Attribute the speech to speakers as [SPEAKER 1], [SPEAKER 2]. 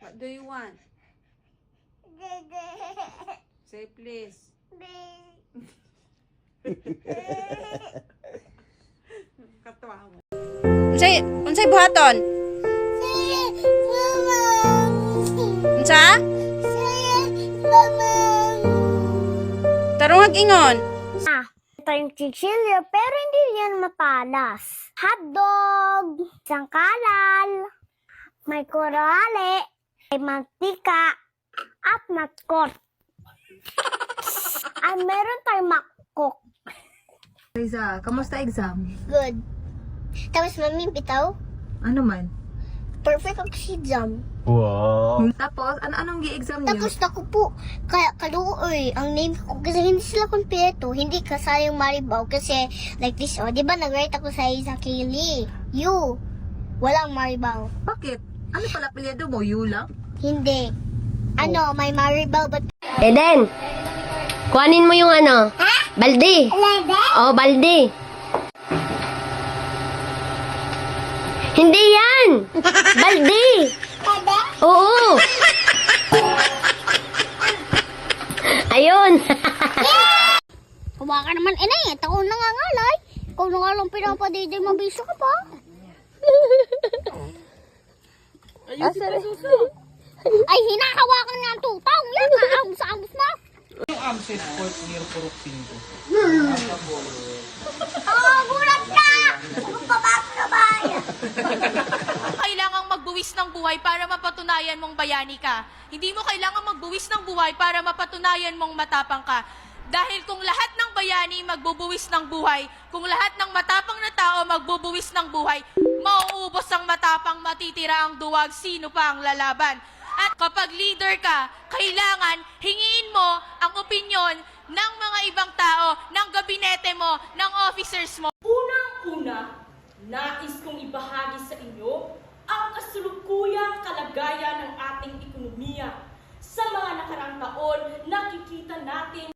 [SPEAKER 1] What do you want? Say please. Katawa mo. Unsay buhaton? Unsa? Tarong ag-ingon.
[SPEAKER 2] Ito yung chichilya, pero hindi yan mapalas. Hotdog, sangkalal, may kurale, may mantika, at matkot. Ay, meron tayong makkok.
[SPEAKER 1] Liza, kamusta exam?
[SPEAKER 2] Good. Tapos mami, bitaw,
[SPEAKER 1] Ano man?
[SPEAKER 2] perfect ang exam.
[SPEAKER 3] Wow.
[SPEAKER 1] Tapos, anong gi-exam niyo?
[SPEAKER 2] Tapos naku po, kaya kaluoy, ang name ko, kasi hindi sila kumpleto, hindi kasayang Maribaw, kasi like this, oh, di ba nag-write ako sa isang Kaylee, you, walang Maribaw.
[SPEAKER 1] Bakit? Ano pala apelyido mo? You lang?
[SPEAKER 2] Hindi. Ano, may Maribaw, but...
[SPEAKER 4] Eden, kuhanin mo yung ano, balde. Oh, balde. Hindi yan. Balde. Oo. Ayun.
[SPEAKER 2] Kuha ka naman, inay, taon na nga ngalay. Ikaw na nga lang pinapadiday, mabisa ka pa. Ay, hinahawakan nga ang tutong. Yan, kaahong sa amos mo. Oh, gulat ka! Magpapasok na bayan.
[SPEAKER 5] Kailangang magbuwis ng buhay para mapatunayan mong bayani ka. Hindi mo kailangang magbuwis ng buhay para mapatunayan mong matapang ka. Dahil kung lahat ng bayani magbubuwis ng buhay, kung lahat ng matapang na tao magbubuwis ng buhay, mauubos ang matapang, matitira ang duwag, sino pa ang lalaban. At kapag leader ka, kailangan hingiin mo ang opinyon ng mga ibang tao, ng gabinete mo, ng officers mo.
[SPEAKER 6] Unang-una, nais kong ibahagi sa inyo ang kasulukuyang kalagayan ng ating ekonomiya. Sa mga nakaraang taon, nakikita natin